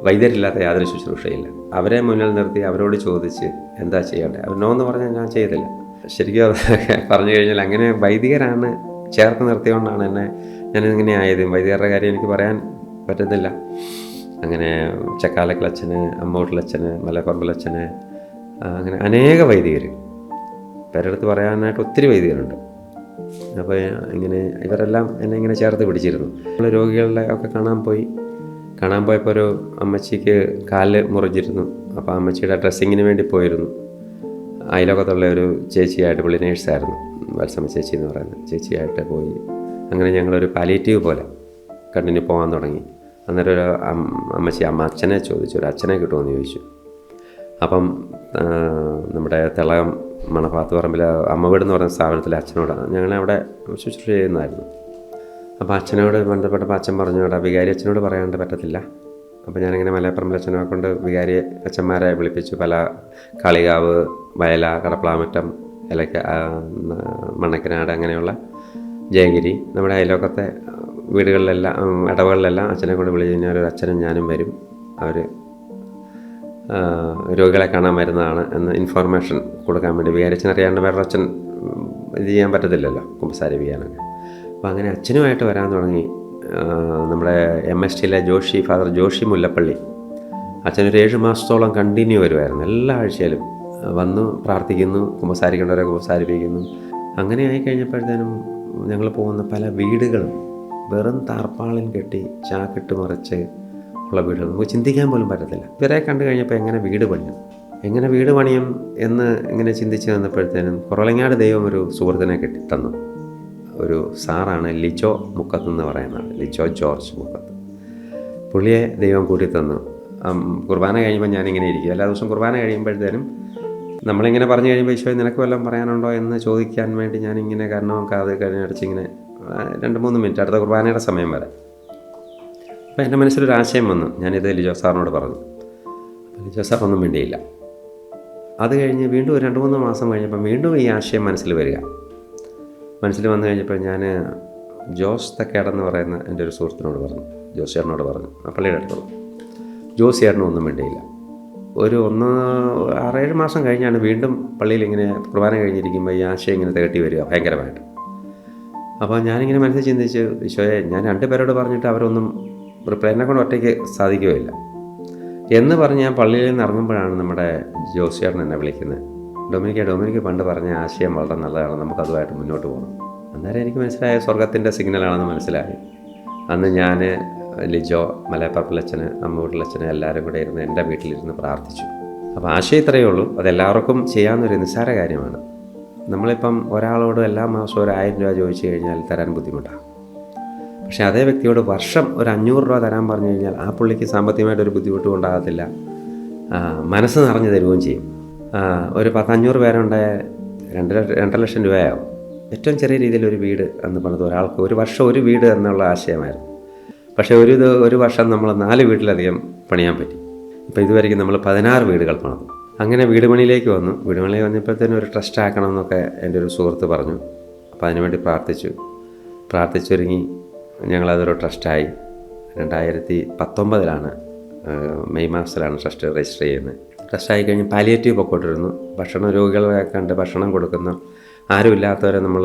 വൈദ്യരില്ലാത്ത യാതൊരു ശുശ്രൂഷയില്ല. അവരെ മുന്നിൽ നിർത്തി അവരോട് ചോദിച്ച് എന്താ ചെയ്യേണ്ടത്, അവർ നോ എന്ന് പറഞ്ഞാൽ ഞാൻ ചെയ്തില്ല. ശരിക്കും അത് പറഞ്ഞു കഴിഞ്ഞാൽ അങ്ങനെ വൈദികരാണ് ചേർത്ത് നിർത്തിയോണ്ടാണ് ഞാനിങ്ങനെ ആയത്. വൈദികരുടെ കാര്യം എനിക്ക് പറയാൻ പറ്റുന്നില്ല. അങ്ങനെ ചക്കാലക്കിളച്ചന്, അമ്മൂട്ടിലച്ചന്, മലപ്പറമ്പിലച്ചന്, അങ്ങനെ അനേക വൈദികർ, പേരെടുത്ത് പറയാനായിട്ട് ഒത്തിരി വൈദികരുണ്ട്. അപ്പോൾ ഇങ്ങനെ ഇവരെല്ലാം എന്നെ ഇങ്ങനെ ചേർത്ത് പിടിച്ചിരുന്നു. നമ്മൾ രോഗികളുടെ ഒക്കെ കാണാൻ പോയപ്പോൾ ഒരു അമ്മച്ചിക്ക് കാല് മുറിഞ്ഞിരുന്നു. അപ്പോൾ അമ്മച്ചിയുടെ ഡ്രസ്സിങ്ങിന് വേണ്ടി പോയിരുന്നു. അയലോകത്തുള്ള ഒരു ചേച്ചിയായിട്ട്, പുള്ളി നേഴ്സായിരുന്നു, വത്സമ്മ ചേച്ചി എന്ന് പറയുന്ന ചേച്ചിയായിട്ട് പോയി. അങ്ങനെ ഞങ്ങളൊരു പാലിയേറ്റീവ് പോലെ കണ്ടിന്യൂ പോകാൻ തുടങ്ങി. അന്നേരം ഒരു അമ്മച്ചി അച്ഛനെ ചോദിച്ചു, ഒരു അച്ഛനെ കിട്ടുമെന്ന് ചോദിച്ചു. അപ്പം നമ്മുടെ തെളകം മണപ്പാത്ത് പറമ്പിൽ അമ്മ വീട് എന്ന് പറയുന്ന സ്ഥാപനത്തിലെ അച്ഛനോടാണ് ഞങ്ങളവിടെ ശുശ്രൂഷ ചെയ്യുന്നതായിരുന്നു. അപ്പോൾ അച്ഛനോട് ബന്ധപ്പെട്ടപ്പോൾ അച്ഛൻ പറഞ്ഞു, അവിടെ വികാരി അച്ഛനോട് പറയാണ്ട് പറ്റത്തില്ല. അപ്പോൾ ഞാനിങ്ങനെ മലപ്പറമ്പിൽ അച്ഛനെ കൊണ്ട് വികാരി അച്ഛന്മാരെ വിളിപ്പിച്ചു. പല കാളികാവ്, വയല, കടപ്ലാമറ്റം, മണ്ണക്കനാട്, അങ്ങനെയുള്ള ജയഗിരി, നമ്മുടെ അയലോക്കത്തെ വീടുകളിലെല്ലാം, ഇടവകളിലെല്ലാം അച്ഛനെ കൊണ്ട് വിളിച്ച് കഴിഞ്ഞാൽ ഒരു അച്ഛനും ഞാനും വരും, അവർ രോഗികളെ കാണാൻ വരുന്നതാണ് എന്ന് ഇൻഫോർമേഷൻ കൊടുക്കാൻ വേണ്ടി. വികാരിച്ചൻ അറിയാണ്ട് വേറെ അച്ഛൻ ഇത് ചെയ്യാൻ പറ്റത്തില്ലല്ലോ, കുമ്പസാരിപ്പിക്കാനൊക്കെ. അപ്പോൾ അങ്ങനെ അച്ഛനുമായിട്ട് വരാൻ തുടങ്ങി. നമ്മുടെ MSTയിലെ ഫാദർ ജോഷി മുല്ലപ്പള്ളി അച്ഛനൊരു 7 മാസത്തോളം കണ്ടിന്യൂ വരുമായിരുന്നു. എല്ലാ ആഴ്ചയിലും വന്നു പ്രാർത്ഥിക്കുന്നു, കുമ്പസാരിക്കേണ്ടവരെ കുമ്പസാരിപ്പിക്കുന്നു. അങ്ങനെ ആയിക്കഴിഞ്ഞപ്പോഴത്തേനും ഞങ്ങൾ പോകുന്ന പല വീടുകളും വെറും താർപ്പാളിൻ കെട്ടി ചാക്കിട്ട് മറിച്ച് ഉള്ള വീടുകൾ നമുക്ക് ചിന്തിക്കാൻ പോലും പറ്റത്തില്ല. ഇവരെ കണ്ടു കഴിഞ്ഞപ്പോൾ എങ്ങനെ വീട് പണിയും എന്ന് ഇങ്ങനെ ചിന്തിച്ച് വന്നപ്പോഴത്തേനും കുറവലങ്ങാട് ദൈവം ഒരു സുഹൃത്തിനെ തന്നു. ഒരു സാറാണ് ലിജോ മുക്കത്ത് എന്ന് പറയുന്നത്, ലിജോ ജോർജ് മുക്കത്ത്. പുള്ളിയെ ദൈവം കൂട്ടി തന്നു. കുർബാന കഴിയുമ്പോൾ ഞാനിങ്ങനെ ഇരിക്കും. എല്ലാ ദിവസവും കുർബാന കഴിയുമ്പോഴത്തേനും നമ്മളിങ്ങനെ പറഞ്ഞു കഴിയുമ്പോൾ ഈശോയെ നിനക്ക് വല്ലതും പറയാനുണ്ടോ എന്ന് ചോദിക്കാൻ വേണ്ടി ഞാനിങ്ങനെ കാരണം കാത് കഴിഞ്ഞടിച്ചിങ്ങനെ 2-3 മിനിറ്റ് അടുത്ത കുർബാനയുടെ സമയം വരെ. അപ്പോൾ എൻ്റെ മനസ്സിലൊരു ആശയം വന്നു. ഞാനിത് ലിജോ സാറിനോട് പറഞ്ഞു. ലിജോ സാർ ഒന്നും വേണ്ടിയില്ല. അത് കഴിഞ്ഞ് വീണ്ടും ഒരു 2-3 മാസം കഴിഞ്ഞപ്പോൾ വീണ്ടും ഈ ആശയം മനസ്സിൽ വന്നു കഴിഞ്ഞപ്പോൾ ഞാൻ ജോസ് തക്കേടെന്ന് പറയുന്ന എൻ്റെ ഒരു സുഹൃത്തിനോട് പറഞ്ഞു, ജോസ് ചേട്ടനോട് പറഞ്ഞു, പള്ളിയുടെ അടുത്ത് പറഞ്ഞു. ജോസ് ചേട്ടനും ഒന്നും വേണ്ടിയില്ല. ഒരു 6-7 മാസം കഴിഞ്ഞാണ് വീണ്ടും പള്ളിയിൽ ഇങ്ങനെ കുർബാന കഴിഞ്ഞിരിക്കുമ്പോൾ ഈ ആശയം ഇങ്ങനെ തികട്ടി വരിക ഭയങ്കരമായിട്ട്. അപ്പോൾ ഞാനിങ്ങനെ മനസ്സിൽ ചിന്തിച്ചു, ഈശോയെ ഞാൻ 2 പേരോട് പറഞ്ഞിട്ട് അവരൊന്നും റിപ്ലൈ എന്നെ കൊണ്ട് ഒറ്റയ്ക്ക് സാധിക്കുകയില്ല എന്ന് പറഞ്ഞ് ഞാൻ പള്ളിയിൽ നിന്ന് ഇറങ്ങുമ്പോഴാണ് നമ്മുടെ ജോസ് ചേട്ടൻ എന്നെ വിളിക്കുന്നത്. ഡൊമിനിക്ക് പണ്ട് പറഞ്ഞ ആശയം വളരെ നല്ലതാണ്, നമുക്കതുമായിട്ട് മുന്നോട്ട് പോകണം. അന്നേരം എനിക്ക് മനസ്സിലായ സ്വർഗത്തിൻ്റെ സിഗ്നലാണെന്ന് മനസ്സിലായി. അന്ന് ഞാൻ, ലിജോ, മലപ്പറമ്പിലച്ഛന്, അമ്മൂട്ടിലച്ഛന് എല്ലാവരും കൂടെ ഇരുന്ന് എൻ്റെ വീട്ടിലിരുന്ന് പ്രാർത്ഥിച്ചു. അപ്പോൾ ആശയം ഇത്രയേ ഉള്ളൂ. അതെല്ലാവർക്കും ചെയ്യാവുന്നൊരു നിസ്സാര കാര്യമാണ്. നമ്മളിപ്പം ഒരാളോട് എല്ലാ മാസവും ഒരു 1000 രൂപ ചോദിച്ചു കഴിഞ്ഞാൽ തരാൻ ബുദ്ധിമുട്ടാണ്. പക്ഷേ അതേ വ്യക്തിയോട് വർഷം ഒരു 500 രൂപ തരാൻ പറഞ്ഞു കഴിഞ്ഞാൽ ആ പുള്ളിക്ക് സാമ്പത്തികമായിട്ടൊരു ബുദ്ധിമുട്ടും ഉണ്ടാകത്തില്ല, മനസ്സ് നിറഞ്ഞു തരുകയും ചെയ്യും. ഒരു 10-500 പേരുണ്ടായ 2 ലക്ഷം രൂപയാവും. ഏറ്റവും ചെറിയ രീതിയിൽ ഒരു വീട് എന്ന് പറഞ്ഞത് ഒരാൾക്ക് ഒരു വർഷം ഒരു വീട് എന്നുള്ള ആശയമായിരുന്നു. പക്ഷേ ഒരു വർഷം നമ്മൾ 4 വീട്ടിലധികം പണിയാൻ പറ്റി. ഇപ്പോൾ ഇതുവരെയ്ക്കും നമ്മൾ 16 വീടുകൾ പണിതു. അങ്ങനെ വീട് പണിയിലേക്ക് വന്നു. വീട് പണിയിൽ വന്നപ്പോഴത്തേനും ഒരു ട്രസ്റ്റ് ആക്കണമെന്നൊക്കെ എൻ്റെ ഒരു സുഹൃത്ത് പറഞ്ഞു. അപ്പോൾ അതിനുവേണ്ടി പ്രാർത്ഥിച്ചൊരുങ്ങി ഞങ്ങളതൊരു ട്രസ്റ്റായി. 2019 മെയ് മാസത്തിലാണ് ട്രസ്റ്റ് രജിസ്റ്റർ ചെയ്യുന്നത്. ട്രസ്റ്റായി കഴിഞ്ഞ് പാലിയേറ്റീവ് പൊക്കോട്ടിരുന്നു. രോഗികളെ കണ്ട് ഭക്ഷണം കൊടുക്കുന്ന, ആരുമില്ലാത്തവരെ നമ്മൾ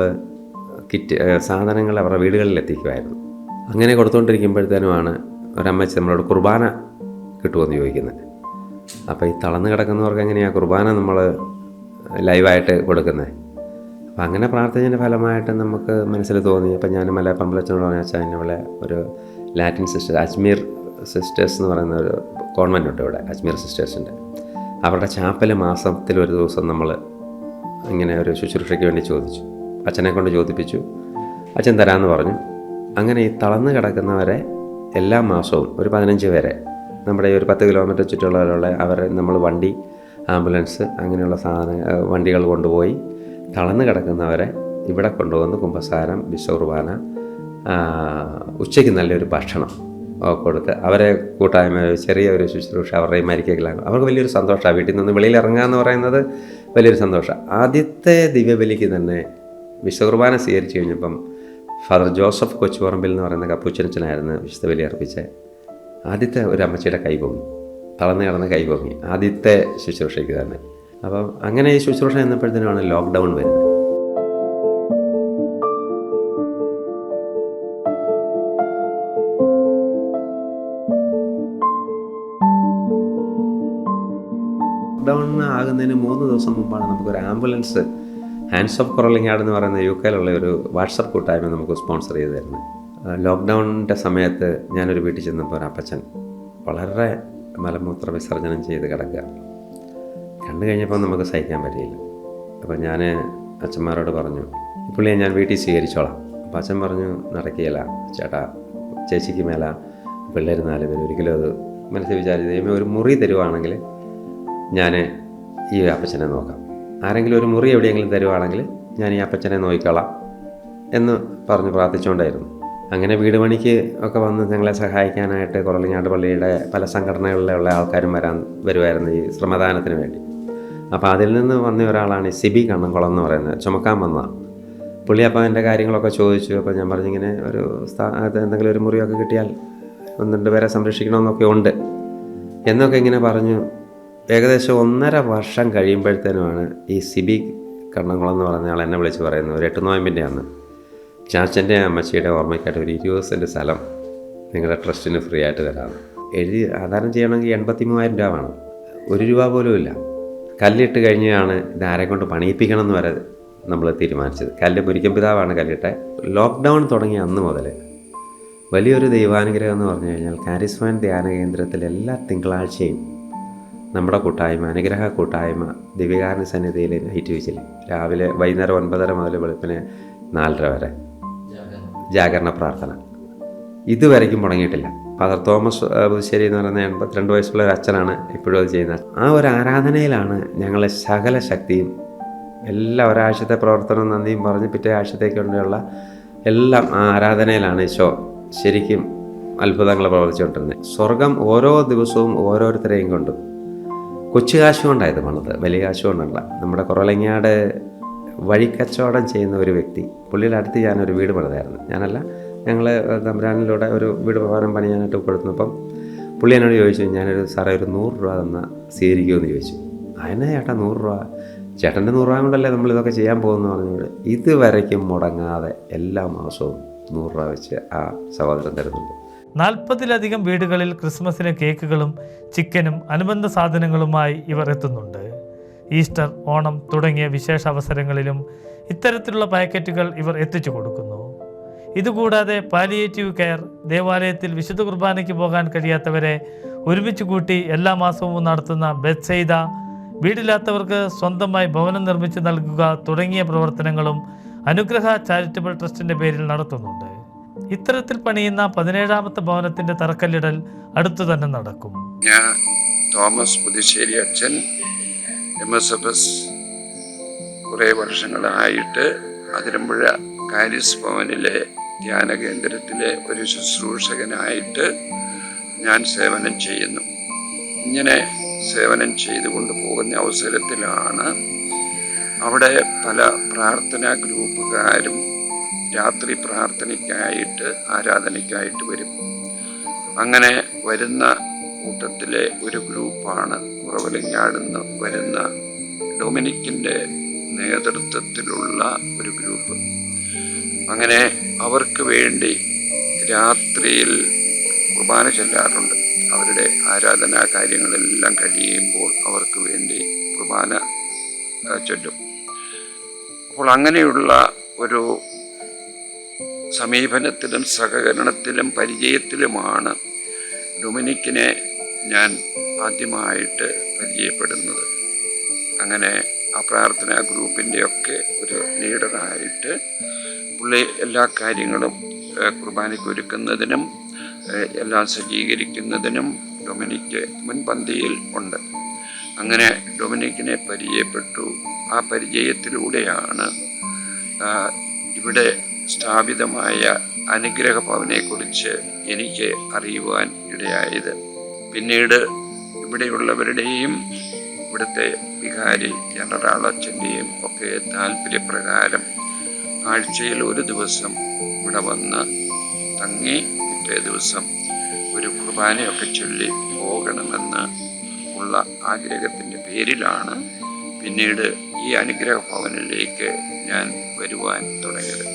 സാധനങ്ങൾ അവരുടെ വീടുകളിൽ എത്തിക്കുമായിരുന്നു. അങ്ങനെ കൊടുത്തുകൊണ്ടിരിക്കുമ്പോഴത്തേനുമാണ് ഒരമ്മച്ചി നമ്മളോട് കുർബാന കിട്ടുമെന്ന് ചോദിക്കുന്നത്. അപ്പോൾ ഈ തളർന്ന് കിടക്കുന്നവർക്ക് എങ്ങനെയാണ് കുർബാന നമ്മൾ ലൈവായിട്ട് കൊടുക്കുന്നത്? അപ്പോൾ അങ്ങനെ പ്രാർത്ഥനയുടെ ഫലമായിട്ട് നമുക്ക് മനസ്സിൽ തോന്നി. അപ്പോൾ ഞാൻ മലപ്പറമ്പിലച്ഛനോട് പറഞ്ഞ അച്ഛൻ ഇവിടെ ഒരു ലാറ്റിൻ സിസ്റ്റർ, അജ്മീർ സിസ്റ്റേഴ്സ് എന്ന് പറയുന്ന ഒരു കോൺവെൻ്റ് ഉണ്ട് ഇവിടെ, അജ്മീർ സിസ്റ്റേഴ്സിൻ്റെ. അവരുടെ ചാപ്പൽ മാസത്തിൽ ഒരു ദിവസം നമ്മൾ ഇങ്ങനെ ഒരു ശുശ്രൂഷയ്ക്ക് വേണ്ടി ചോദിച്ചു. അച്ഛനെ കൊണ്ട് ചോദിപ്പിച്ചു. അച്ഛൻ തരാമെന്ന് പറഞ്ഞു. അങ്ങനെ ഈ തളർന്ന് കിടക്കുന്നവരെ എല്ലാ മാസവും ഒരു 15 പേരെ നമ്മുടെ ഈ ഒരു 10 കിലോമീറ്റർ ചുറ്റുള്ളവരുള്ള അവരെ നമ്മൾ വണ്ടി, ആംബുലൻസ്, അങ്ങനെയുള്ള വണ്ടികൾ കൊണ്ടുപോയി തളർന്ന് കിടക്കുന്നവരെ ഇവിടെ കൊണ്ടുവന്ന് കുമ്പസാരം, വിശ്വകുർബാന, ഉച്ചയ്ക്ക് നല്ലൊരു ഭക്ഷണം കൊടുത്ത് അവരെ കൂട്ടായ്മ ചെറിയ ഒരു ശുശ്രൂഷ, അവരുടെ മരിക്കലാണ് അവർക്ക് വലിയൊരു സന്തോഷമാണ്. വീട്ടിൽ നിന്ന് വെളിയിൽ ഇറങ്ങുക എന്ന് പറയുന്നത് വലിയൊരു സന്തോഷം. ആദ്യത്തെ ദിവ്യബലിക്ക് തന്നെ വിശുദ്ധ കുർബാന സ്വീകരിച്ചു കഴിഞ്ഞപ്പം ഫാദർ ജോസഫ് കൊച്ചുപറമ്പിൽ എന്ന് പറയുന്ന കപ്പുച്ചനച്ചനായിരുന്നു വിശുദ്ധ ബലി അർപ്പിച്ച് ആദ്യത്തെ ഒരു അമ്മച്ചിയുടെ കൈ പൊങ്ങി, തളർന്ന് കിടന്ന് കൈ പൊങ്ങി, ആദ്യത്തെ ശുശ്രൂഷയ്ക്ക് തന്നെ. അപ്പം അങ്ങനെ ഈ ശുശ്രൂഷ എന്നപ്പോഴത്തേനാണ് ലോക്ക്ഡൗൺ വരുന്നത്. ലോക്ക്ഡൗൺ ആകുന്നതിന് 3 ദിവസം മുമ്പാണ് നമുക്കൊരു ആംബുലൻസ് ഹാൻഡ്സ് ഓഫ് കൊറലിങ്ങാട് എന്ന് പറയുന്ന UK ഒരു വാട്സപ്പ് കൂട്ടായ്മ നമുക്ക് സ്പോൺസർ ചെയ്ത് തരുന്നത്. ലോക്ക്ഡൗണിൻ്റെ സമയത്ത് ഞാനൊരു വീട്ടിൽ ചെന്നപ്പോൾ ഒരു അപ്പച്ചൻ വളരെ മലമൂത്ര വിസർജനം ചെയ്ത് കിടക്കുക. കണ്ടു കഴിഞ്ഞപ്പോൾ നമുക്ക് സഹിക്കാൻ പറ്റിയില്ല. അപ്പോൾ ഞാൻ അച്ഛന്മാരോട് പറഞ്ഞു, പുള്ളിയെ ഞാൻ വീട്ടിൽ സ്വീകരിച്ചോളാം. അപ്പോൾ അച്ഛൻ പറഞ്ഞു, നടക്കുകയില്ല ചേട്ടാ, ചേച്ചിക്ക് മേല പിള്ളേർ 4 പേര്, ഒരിക്കലും അത് മനസ്സിൽ വിചാരിച്ച് ഒരു മുറി തരുവാണെങ്കിൽ ഞാൻ ഈ അപ്പച്ചനെ നോക്കാം, ആരെങ്കിലും ഒരു മുറി എവിടെയെങ്കിലും തരുവാണെങ്കിൽ ഞാൻ ഈ അപ്പച്ചനെ നോക്കിക്കോളാം എന്ന് പറഞ്ഞ് പ്രാർത്ഥിച്ചുകൊണ്ടായിരുന്നു. അങ്ങനെ വീട് പണിക്ക് ഒക്കെ വന്ന് ഞങ്ങളെ സഹായിക്കാനായിട്ട് കൊറലിങ്ങാട് പള്ളിയുടെ പല സംഘടനകളിലുള്ള ആൾക്കാരും വരുമായിരുന്നു ഈ ശ്രമദാനത്തിന് വേണ്ടി. അപ്പോൾ അതിൽ നിന്ന് വന്ന ഒരാളാണ് ഈ സിബി കണ്ണംകുളം എന്ന് പറയുന്നത്, ചുമക്കാൻ വന്ന പുള്ളി. അപ്പോൾ എൻ്റെ കാര്യങ്ങളൊക്കെ ചോദിച്ചു. അപ്പോൾ ഞാൻ പറഞ്ഞിങ്ങനെ ഒരു എന്തെങ്കിലും ഒരു മുറിയൊക്കെ കിട്ടിയാൽ 1-2 പേരെ സംരക്ഷിക്കണമെന്നൊക്കെ ഉണ്ട് എന്നൊക്കെ ഇങ്ങനെ പറഞ്ഞു. ഏകദേശം 1.5 വർഷം കഴിയുമ്പോഴത്തേനുമാണ് ഈ സിബി കണ്ണംകുളം എന്ന് പറഞ്ഞ ആൾ എന്നെ വിളിച്ച് പറയുന്നത്, ഒരു 8 നോയമ്പിൻ്റെ അന്ന് ചാച്ചൻ്റെ അമ്മച്ചിയുടെ ഓർമ്മയ്ക്കായിട്ട് ഒരു 20 സെൻറ്റ് സ്ഥലം നിങ്ങളുടെ ട്രസ്റ്റിന് ഫ്രീ ആയിട്ട് തരാമെന്ന് ആധാരം ചെയ്യണമെങ്കിൽ 83,000 രൂപ വേണം. 1 രൂപ പോലും ഇല്ല. കല്ലിട്ട് കഴിഞ്ഞാണ് ഇതാരെ കൊണ്ട് പണിയിപ്പിക്കണം എന്ന് വരെ നമ്മൾ തീരുമാനിച്ചത്. കല്ല് മുരിക്കൻ പിതാവാണ് കല്ലിട്ടെ. ലോക്ക്ഡൗൺ തുടങ്ങിയ അന്ന് മുതൽ വലിയൊരു ദൈവാനുഗ്രഹം എന്ന് പറഞ്ഞു കഴിഞ്ഞാൽ കാരിസ്മാൻ ധ്യാന കേന്ദ്രത്തിൽ എല്ലാ തിങ്കളാഴ്ചയും നമ്മുടെ കൂട്ടായ്മ, അനുഗ്രഹ കൂട്ടായ്മ ദിവ്യകാരുണ്യ സന്നിധിയിൽ നൈറ്റ് വിജിൽ രാവിലെ വൈകുന്നേരം 9:30 മുതൽ വെളുപ്പിന് 4:30 വരെ ജാഗരണ പ്രാർത്ഥന ഇതുവരെയ്ക്കും മുടങ്ങിയിട്ടില്ല. ഫാദർ തോമസ് പുതുശ്ശേരി എന്ന് പറയുന്ന 82 വയസ്സുള്ള ഒരു അച്ഛനാണ് ഇപ്പോഴും അത് ചെയ്യുന്നത്. ആ ഒരു ആരാധനയിലാണ് ഞങ്ങളെ സകല ശക്തിയും എല്ലാ ഒരാഴ്ചത്തെ പ്രവർത്തനവും നന്ദിയും പറഞ്ഞ് പിറ്റേ ആഴ്ചത്തേക്കുള്ള എല്ലാം ആ ആരാധനയിലാണ് ഈശോ ശരിക്കും അത്ഭുതങ്ങൾ പ്രവർത്തിച്ചുകൊണ്ടിരുന്നത്. സ്വർഗം ഓരോ ദിവസവും ഓരോരുത്തരെയും കൊണ്ടും കൊച്ചു കാശ് കൊണ്ടായത് പണത്, വലിയ കാശ് കൊണ്ടല്ല. നമ്മുടെ കൊറലിങ്ങാട് വഴിക്കച്ചവടം ചെയ്യുന്ന ഒരു വ്യക്തി, പുള്ളിയുടെ അടുത്ത് ഞാനൊരു വീട് പണിതായിരുന്നു. ഞാനല്ല, ഞങ്ങൾ തമ്പുരാനിലൂടെ ഒരു വീട് ഭവനം പണിയാനായിട്ട് കൊടുത്തപ്പം പുള്ളി എന്നോട് ചോദിച്ചു, ഞാനൊരു സാറേ ഒരു 100 രൂപ തന്നാൽ സ്വീകരിക്കുമെന്ന് ചോദിച്ചു. അതിനാ ചേട്ടാ 100 രൂപ, ചേട്ടൻ്റെ 100 രൂപ കൊണ്ടല്ലേ നമ്മളിതൊക്കെ ചെയ്യാൻ പോകുമെന്ന് പറഞ്ഞുകൊണ്ട് ഇതുവരയ്ക്കും മുടങ്ങാതെ എല്ലാ മാസവും 100 രൂപ വെച്ച് ആ സഹോദരൻ തരുന്നുണ്ട്. 40-ലധികം വീടുകളിൽ ക്രിസ്മസിന് കേക്കുകളും ചിക്കനും അനുബന്ധ സാധനങ്ങളുമായി ഇവർ എത്തുന്നുണ്ട്. ഈസ്റ്റർ, ഓണം തുടങ്ങിയ വിശേഷ അവസരങ്ങളിലും ഇത്തരത്തിലുള്ള പാക്കറ്റുകൾ ഇവർ എത്തിച്ചു കൊടുക്കുന്നു. ഇതുകൂടാതെ പാലിയേറ്റീവ് കെയർ, ദേവാലയത്തിൽ വിശുദ്ധ കുർബാനയ്ക്ക് പോകാൻ കഴിയാത്തവരെ ഒരുമിച്ച് കൂട്ടി എല്ലാ മാസവും നടത്തുന്ന ബെത്സൈദ, വീടില്ലാത്തവർക്ക് സ്വന്തമായി ഭവനം നിർമ്മിച്ച് നൽകുക തുടങ്ങിയ പ്രവർത്തനങ്ങളും അനുഗ്രഹ ചാരിറ്റബിൾ ട്രസ്റ്റിൻ്റെ പേരിൽ നടത്തുന്നുണ്ട്. ഇത്തരത്തിൽ പണിയുന്ന 17ാമത്തെ ഭവനത്തിന്റെ തറക്കല്ലിടൽ അടുത്തു തന്നെ നടക്കും. ഞാൻ തോമസ് പുതുശ്ശേരി അച്ഛൻ MSFS കുറേ വർഷങ്ങളായിട്ട് അതിരമ്പുഴ കാരിസ് ഭവനിലെ ധ്യാന കേന്ദ്രത്തിലെ ഒരു ശുശ്രൂഷകനായിട്ട് ഞാൻ സേവനം ചെയ്യുന്നു. ഇങ്ങനെ സേവനം ചെയ്തുകൊണ്ട് പോകുന്ന അവസരത്തിലാണ് അവിടെ പല പ്രാർത്ഥനാ ഗ്രൂപ്പുകാരും രാത്രി പ്രാർത്ഥനയ്ക്കായിട്ട് ആരാധനയ്ക്കായിട്ട് വരും. അങ്ങനെ വരുന്ന കൂട്ടത്തിലെ ഒരു ഗ്രൂപ്പാണ് കുറവലിങ്ങാടുന്ന് വരുന്ന ഡൊമിനിക്കിൻ്റെ നേതൃത്വത്തിലുള്ള ഒരു ഗ്രൂപ്പ്. അങ്ങനെ അവർക്ക് വേണ്ടി രാത്രിയിൽ കുർബാന ചെല്ലാറുണ്ട്. അവരുടെ ആരാധനാ കാര്യങ്ങളെല്ലാം കഴിയുമ്പോൾ അവർക്ക് വേണ്ടി കുർബാന ചൊല്ലും. അപ്പോൾ അങ്ങനെയുള്ള ഒരു സമീപനത്തിലും സഹകരണത്തിലും പരിചയത്തിലുമാണ് ഡൊമിനിക്കിനെ ഞാൻ ആദ്യമായിട്ട് പരിചയപ്പെടുന്നത്. അങ്ങനെ ആ പ്രാർത്ഥനാ ഗ്രൂപ്പിൻ്റെയൊക്കെ ഒരു ലീഡറായിട്ട് പുള്ളി എല്ലാ കാര്യങ്ങളും കുർബാനയ്ക്ക് ഒരുക്കുന്നതിനും എല്ലാം സജ്ജീകരിക്കുന്നതിനും ഡൊമിനിക്ക് മുൻപന്തിയിൽ ഉണ്ട്. അങ്ങനെ ഡൊമിനിക്കിനെ പരിചയപ്പെട്ടു. ആ പരിചയത്തിലൂടെയാണ് ഇവിടെ സ്ഥാപിതമായ അനുഗ്രഹ ഭവനെക്കുറിച്ച് എനിക്ക് അറിയുവാൻ ഇടയായത്. പിന്നീട് ഇവിടെയുള്ളവരുടെയും ഇവിടുത്തെ വികാരി ജനറൽ അച്ഛൻ്റെയും ഒക്കെ താല്പര്യപ്രകാരം ആഴ്ചയിൽ ഒരു ദിവസം ഇവിടെ വന്ന് തങ്ങി പിറ്റേ ദിവസം ഒരു കുർബാനയൊക്കെ ചൊല്ലി പോകണമെന്ന് ഉള്ള ആഗ്രഹത്തിൻ്റെ പേരിലാണ് പിന്നീട് ഈ അനുഗ്രഹ ഭവനിലേക്ക് ഞാൻ വരുവാൻ തുടങ്ങിയത്.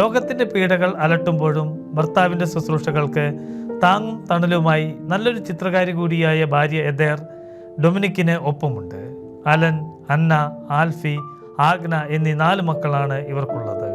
രോഗത്തിന്റെ പീഡകൾ അലട്ടുമ്പോഴും ഭർത്താവിന്റെ ശുശ്രൂഷകൾക്ക് താങ്ങും തണലുമായി നല്ലൊരു ചിത്രകാരി കൂടിയായ ഭാര്യ എദേർ ഡൊമിനിക്കിന് ഒപ്പമുണ്ട്. അലൻ, അന്ന, ആൽഫി, ആഗ്ന എന്നീ 4 മക്കളാണ് ഇവർക്കുള്ളത്.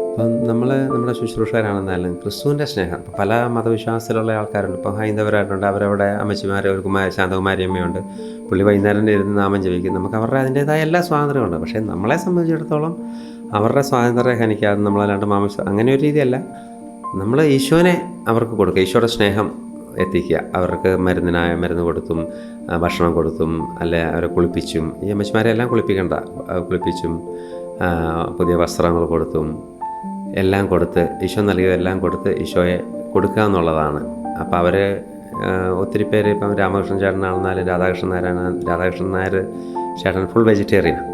ഇപ്പം നമ്മുടെ ശുശ്രൂഷകരാണെന്നാലും ക്രിസ്തുവിൻ്റെ സ്നേഹം ഇപ്പം പല മതവിശ്വാസത്തിലുള്ള ആൾക്കാരുണ്ട്. ഇപ്പം ഹൈന്ദവരായിട്ടുണ്ട്, അവരവിടെ അമ്മച്ചിമാർ, ഒരു ശാന്തകുമാരി അമ്മയുണ്ട്. പുള്ളി വൈകുന്നേരം ഇരുന്ന് നാമം ജപിക്കും. നമുക്ക് അവരുടെ അതിൻ്റേതായ എല്ലാ സ്വാതന്ത്ര്യമുണ്ട്. പക്ഷേ നമ്മളെ സംബന്ധിച്ചിടത്തോളം അവരുടെ സ്വാതന്ത്ര്യം ഹനിക്കാതെ നമ്മളല്ലാണ്ട് അങ്ങനെ ഒരു രീതിയല്ല. നമ്മൾ ഈശോനെ അവർക്ക് കൊടുക്കുക, ഈശോയുടെ സ്നേഹം എത്തിക്കുക. അവർക്ക് മരുന്ന് കൊടുത്തും ഭക്ഷണം കൊടുത്തും അല്ലെ അവരെ കുളിപ്പിച്ചും, ഈ അമ്മച്ചിമാരെ എല്ലാം കുളിപ്പിച്ചും പുതിയ വസ്ത്രങ്ങൾ കൊടുത്തും എല്ലാം കൊടുത്ത് ഈശോ നൽകിയതെല്ലാം കൊടുത്ത് ഈശോയെ കൊടുക്കുക എന്നുള്ളതാണ്. അപ്പോൾ അവർ ഒത്തിരി പേര് ഇപ്പം രാമകൃഷ്ണൻ ചേട്ടനാണെന്നാലും രാധാകൃഷ്ണൻ നായർ ചേട്ടൻ ഫുൾ വെജിറ്റേറിയനാണ്.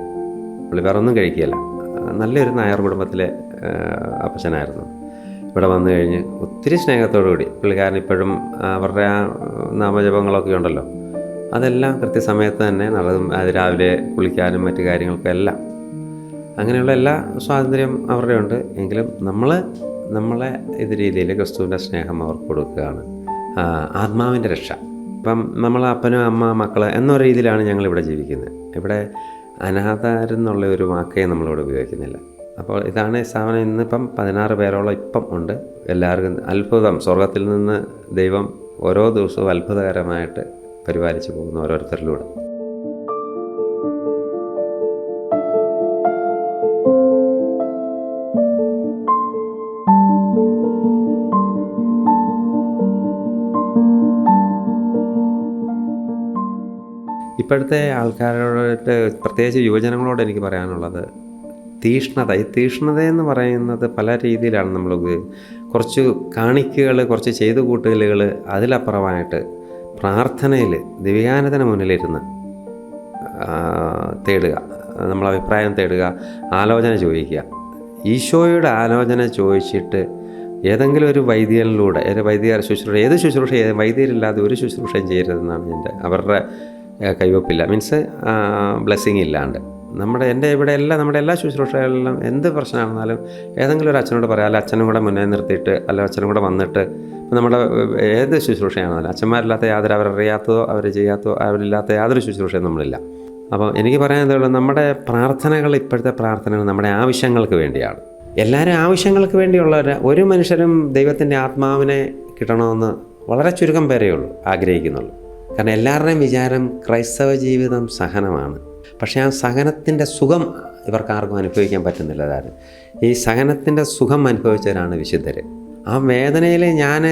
പുള്ളി വേറെ ഒന്നും കഴിക്കുകയില്ല. നല്ലൊരു നായർ കുടുംബത്തിലെ അപ്പച്ചനായിരുന്നു. ഇവിടെ വന്നു കഴിഞ്ഞ് ഒത്തിരി സ്നേഹത്തോടു കൂടി പുള്ളിക്കാരൻ ഇപ്പോഴും അവരുടെ ആ നാമജപങ്ങളൊക്കെ ഉണ്ടല്ലോ, അതെല്ലാം കൃത്യസമയത്ത് തന്നെ നടത്തും. അത് രാവിലെ കുളിക്കാനും മറ്റു കാര്യങ്ങൾക്കും എല്ലാം അങ്ങനെയുള്ള എല്ലാ സ്വാതന്ത്ര്യം അവരുടെ ഉണ്ട്. എങ്കിലും നമ്മളെ ഇത് രീതിയിൽ ക്രിസ്തുവിൻ്റെ സ്നേഹം അവർക്ക് കൊടുക്കുകയാണ്. ആത്മാവിൻ്റെ രക്ഷ. ഇപ്പം നമ്മൾ അപ്പനും അമ്മ മക്കൾ എന്നൊരു രീതിയിലാണ് ഞങ്ങളിവിടെ ജീവിക്കുന്നത്. ഇവിടെ അനാഥരെന്നുള്ള ഒരു വാക്കേ നമ്മളിവിടെ ഉപയോഗിക്കുന്നില്ല. അപ്പോൾ ഇതാണ് സ്ഥാപനം. ഇന്നിപ്പം 16 പേരോളം ഇപ്പം ഉണ്ട്. എല്ലാവർക്കും അത്ഭുതം, സ്വർഗത്തിൽ നിന്ന് ദൈവം ഓരോ ദിവസവും അത്ഭുതകരമായിട്ട് പരിപാലിച്ചു പോകുന്ന ഓരോരുത്തരിലൂടെ. ഇപ്പോഴത്തെ ആൾക്കാരോട്, പ്രത്യേകിച്ച് യുവജനങ്ങളോട് എനിക്ക് പറയാനുള്ളത് തീഷ്ണത. ഈ തീഷ്ണതയെന്ന് പറയുന്നത് പല രീതിയിലാണ്. നമ്മൾ കുറച്ച് കാണിക്കകൾ, കുറച്ച് ചെയ്തു കൂട്ടലുകൾ, അതിലപ്പുറമായിട്ട് പ്രാർത്ഥനയിൽ ദിവ്യാനത്തിന് മുന്നിലിരുന്ന് തേടുക, നമ്മൾ അഭിപ്രായം തേടുക, ആലോചന ചോദിക്കുക. ഈശോയുടെ ആലോചന ചോദിച്ചിട്ട് ഏതെങ്കിലും ഒരു വൈദ്യനിലൂടെ, ഏത് ശുശ്രൂഷ വൈദ്യരില്ലാതെ ഒരു ശുശ്രൂഷയും ചെയ്യരുതെന്നാണ് അവരുടെ കൈവപ്പില്ല, മീൻസ് ബ്ലെസ്സിങ് ഇല്ലാണ്ട്. നമ്മുടെ എല്ലാ ശുശ്രൂഷകളിലും എന്ത് പ്രശ്നമാണെന്നാലും ഏതെങ്കിലും ഒരു അച്ഛനോട് പറയാം, അല്ല അച്ഛനും കൂടെ മുന്നേ നിർത്തിയിട്ട്, അല്ല അച്ഛനും കൂടെ വന്നിട്ട്, നമ്മുടെ ഏത് ശുശ്രൂഷയാണെന്നാലും അച്ഛന്മാരില്ലാത്ത യാതൊരു, അവരറിയാത്തതോ അവർ ചെയ്യാത്തതോ അവരില്ലാത്ത യാതൊരു ശുശ്രൂഷയും നമ്മളില്ല. അപ്പോൾ എനിക്ക് പറയാനുള്ളത്, നമ്മുടെ പ്രാർത്ഥനകൾ, ഇപ്പോഴത്തെ പ്രാർത്ഥനകൾ നമ്മുടെ ആവശ്യങ്ങൾക്ക് വേണ്ടിയാണ്. എല്ലാവരും ആവശ്യങ്ങൾക്ക് വേണ്ടിയുള്ള ഒരു മനുഷ്യരും ദൈവത്തിൻ്റെ ആത്മാവിനെ കിട്ടണമെന്ന് വളരെ ചുരുക്കം പേരേ ഉള്ളൂ ആഗ്രഹിക്കുന്നുള്ളൂ. കാരണം എല്ലാവരുടെയും വിചാരം ക്രൈസ്തവ ജീവിതം സഹനമാണ്. പക്ഷേ ആ സഹനത്തിൻ്റെ സുഖം ഇവർക്കാർക്കും അനുഭവിക്കാൻ പറ്റുന്നില്ല. ഈ സഹനത്തിൻ്റെ സുഖം അനുഭവിച്ചവരാണ് വിശുദ്ധർ. ആ വേദനയിൽ ഞാൻ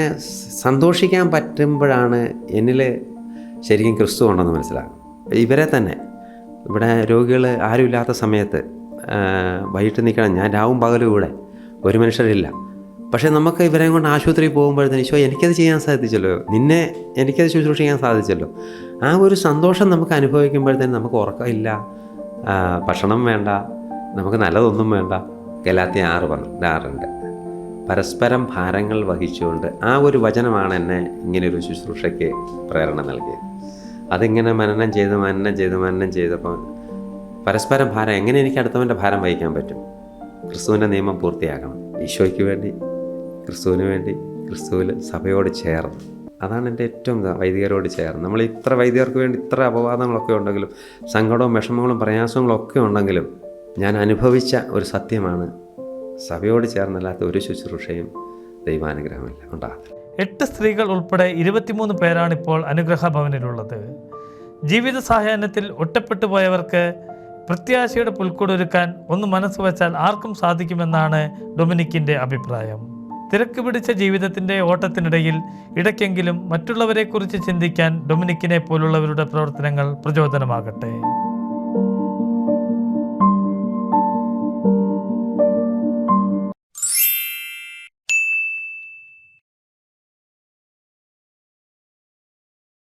സന്തോഷിക്കാൻ പറ്റുമ്പോഴാണ് എന്നിൽ ശരിക്കും ക്രിസ്തു ഉണ്ടെന്ന് മനസ്സിലാകും. ഇവരെ തന്നെ ഇവിടെ രോഗികൾ ആരുമില്ലാത്ത സമയത്ത് വൈകിട്ട് നിൽക്കണം, ഞാൻ രാവും പകലും ഇവിടെ, ഒരു മനുഷ്യരില്ല. പക്ഷേ നമുക്ക് ഇവരെയും കൊണ്ട് ആശുപത്രിയിൽ പോകുമ്പോഴത്തേന് ഈശോ എനിക്കത് ചെയ്യാൻ സാധിച്ചല്ലോ, എനിക്കത് ശുശ്രൂഷിക്കാൻ സാധിച്ചല്ലോ. ആ ഒരു സന്തോഷം നമുക്ക് അനുഭവിക്കുമ്പോഴത്തേന് നമുക്ക് ഉറക്കമില്ല, ഭക്ഷണം വേണ്ട, നമുക്ക് നല്ലതൊന്നും വേണ്ട. ഗലാത്യ 6:6 പരസ്പരം ഭാരങ്ങൾ വഹിച്ചുകൊണ്ട്, ആ ഒരു വചനമാണ് എന്നെ ഇങ്ങനെയൊരു ശുശ്രൂഷയ്ക്ക് പ്രേരണ നൽകിയത്. അതിങ്ങനെ മനനം ചെയ്തപ്പോൾ പരസ്പരം ഭാരം, എങ്ങനെ എനിക്ക് അടുത്തവൻ്റെ ഭാരം വഹിക്കാൻ പറ്റും? ക്രിസ്തുവിൻ്റെ നിയമം പൂർത്തിയാക്കണം, ഈശോയ്ക്ക് വേണ്ടി, ക്രിസ്തുവിന് വേണ്ടി, ക്രിസ്തുവിൽ സഭയോട് ചേർന്ന്. അതാണ് എൻ്റെ ഏറ്റവും വൈദികരോട് ചേർന്ന്. നമ്മൾ ഇത്ര വൈദികർക്ക് വേണ്ടി ഇത്ര അപവാദങ്ങളൊക്കെ ഉണ്ടെങ്കിലും, സങ്കടവും വിഷമങ്ങളും പ്രയാസങ്ങളും ഒക്കെ ഉണ്ടെങ്കിലും, ഞാൻ അനുഭവിച്ച ഒരു സത്യമാണ്, സഭയോട് ചേർന്നല്ലാത്ത ഒരു ശുശ്രൂഷയും ദൈവാനുഗ്രഹമില്ല ഉണ്ടാകത്തില്ല. 8 സ്ത്രീകൾ ഉൾപ്പെടെ 23 പേരാണ് ഇപ്പോൾ അനുഗ്രഹ ഭവനിലുള്ളത്. ജീവിത സായാഹ്നത്തിൽ ഒറ്റപ്പെട്ടു പോയവർക്ക് പ്രത്യാശയുടെ പുൽക്കൂടൊരുക്കാൻ ഒന്ന് മനസ്സ് വച്ചാൽ ആർക്കും സാധിക്കുമെന്നാണ് ഡൊമിനിക്കിൻ്റെ അഭിപ്രായം. തിരക്ക് പിടിച്ച ജീവിതത്തിൻ്റെ ഓട്ടത്തിനിടയിൽ ഇടയ്ക്കെങ്കിലും മറ്റുള്ളവരെക്കുറിച്ച് ചിന്തിക്കാൻ ഡൊമിനിക്കിനെ പോലുള്ളവരുടെ പ്രവർത്തനങ്ങൾ പ്രചോദനമാകട്ടെ.